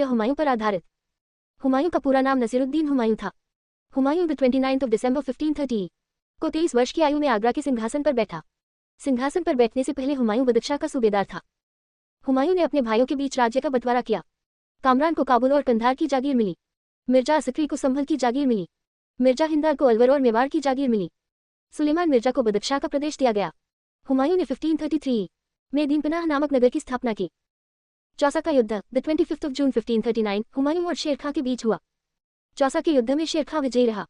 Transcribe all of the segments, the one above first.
हुमायूं पर आधारित। हुमायूं का पूरा नाम नसीरुद्दीन हुमायूं था। हुमायूं 29 दिसंबर 1530 को 23 वर्ष की आयु में आगरा के सिंहासन पर बैठा। सिंहासन पर बैठने से पहले हुमायूं बदख्शां का सूबेदार था। हुमायूं ने अपने भाइयों के बीच राज्य का बंटवारा किया। कामरान को काबुल और कंधार की जागीर मिली। मिर्जा असकरी को संभल की जागीर मिली। मिर्जा हिंदार को अलवर और मेवाड़ की जागीर मिली। सुलेमान मिर्जा को बदख्शां का प्रदेश दिया गया। हुमायूं ने 1533 में दीनपनाह नामक नगर की स्थापना की। चौसा का युद्ध द 25 जून 1539 हुमायूं और शेर खां के बीच हुआ। चौसा के युद्ध में शेर खां विजयी रहा।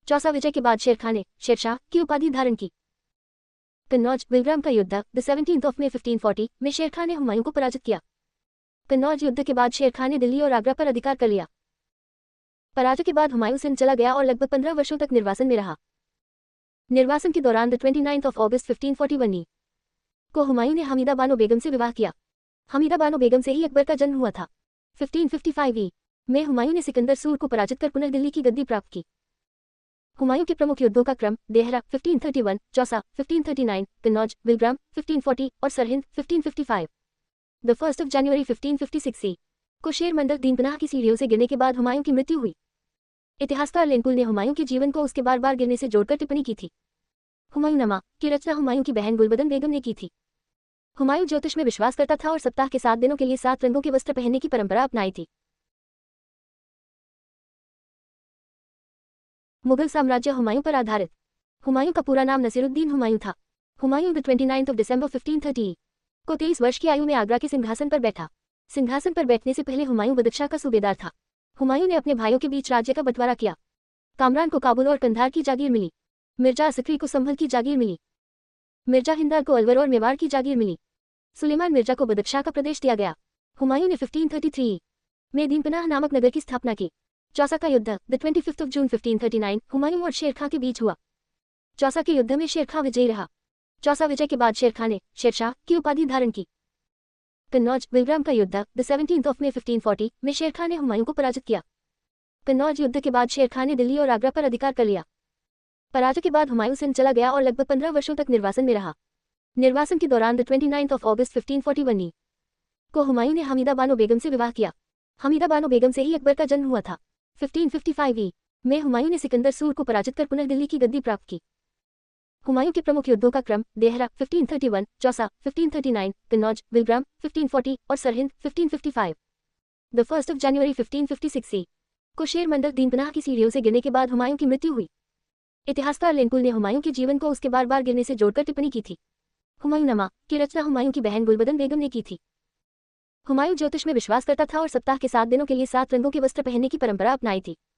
चौसा विजय के बाद शेर खां ने शेरशाह की उपाधि धारण की। कन्नौज विलग्राम का युद्ध द 17 मई 1540 में शेर खां ने हुमायूं को पराजित किया। कन्नौज युद्ध के बाद शेर खां ने दिल्ली और आगरा पर अधिकार कर लिया। पराजय के बाद हुमायूं सिंध चला गया और लगभग 15 वर्षों तक निर्वासन में रहा। निर्वासन के दौरान द 29 अगस्त 1541 को हुमायूं ने हमीदा बानो बेगम से विवाह किया। हमीदा बानो बेगम से ही अकबर का जन्म हुआ था। 1555 में हुमायूं ने सिकंदर सूर को पराजित कर पुनः दिल्ली की गद्दी प्राप्त की। हुमायूं के प्रमुख युद्धों का क्रम देहरा 1531, चौसा 1539, कन्नौज, विलग्राम 1540 और सरहिंद 1555। द 1 जनवरी 1556 को शेर मंदिर दीनपनाह की सीढ़ियों से गिरने के बाद हुमायूं की मृत्यु हुई। इतिहासकार लेनकुल ने हुमायूं के जीवन को उसके बार बार गिरने से जोड़कर टिप्पणी की थी। हुमायूंनामा की रचना हुमायूं की बहन गुलबदन बेगम ने की थी। हुमायूं ज्योतिष में विश्वास करता था और सप्ताह के 7 दिनों के लिए 7 रंगों के वस्त्र पहनने की परंपरा अपनाई थी। मुगल साम्राज्य हुमायूं पर आधारित। हुमायूं का पूरा नाम नसीरुद्दीन हुमायूं था। हुमायूं 29 दिसंबर 1530 को 23 वर्ष की आयु में आगरा के सिंहासन पर बैठा। सिंहासन पर बैठने से पहले हुमायूं बदख्शां का सूबेदार था। हुमायूं ने अपने भाइयों के बीच राज्य का बंटवारा किया। कामरान को काबुल और कंधार की जागीर मिली। मिर्जा असकरी को संभल की जागीर मिली। मिर्जा हिंदार को अलवर और मेवाड़ की जागीर मिली। सुलेमान मिर्जा को बदख्शां का प्रदेश दिया गया। हुमायूं ने 1533 में दीनपनाह नामक नगर की स्थापना की। चौसा का युद्ध द 25 जून 1539 हुमायूं और शेर खां के बीच हुआ। चौसा के युद्ध में शेर खां विजयी रहा। चौसा विजय के बाद शेर खां ने शेरशाह की उपाधि धारण की। कन्नौज विलग्राम का युद्ध द 17 मई 1540 में शेर खां ने हुमायूं को पराजित किया। कन्नौज युद्ध के बाद शेर खां ने दिल्ली और आगरा पर अधिकार कर लिया। पराजय के बाद हुमायूं सिंध चला गया और लगभग 15 वर्षों तक निर्वासन में रहा। निर्वासन के दौरान द 29 अगस्त 1541 को हुमायूं ने हमीदा बानो बेगम से विवाह किया। हमीदा बानो बेगम से ही अकबर का जन्म हुआ था। 1555 में हुमायूं ने सिकंदर सूर को पराजित कर पुनः दिल्ली की गद्दी प्राप्त की। हुमायूं के प्रमुख युद्धों का क्रम देहरा 1531, चौसा 1539, कन्नौज, विलग्राम 1540 और सरहिंद 1555। द 1 जनवरी 1556 को शेर मंदिर दीनपनाह की सीढ़ियों से गिरने के बाद हुमायूं की मृत्यु हुई। इतिहासकार लेनकुल ने हुमायूं के जीवन को उसके बार बार गिरने से जोड़कर टिप्पणी की थी। हुमायूंनामा की रचना हुमायूं की बहन गुलबदन बेगम ने की थी। हुमायूं ज्योतिष में विश्वास करता था और सप्ताह के 7 दिनों के लिए 7 रंगों के वस्त्र पहनने की परंपरा अपनाई थी।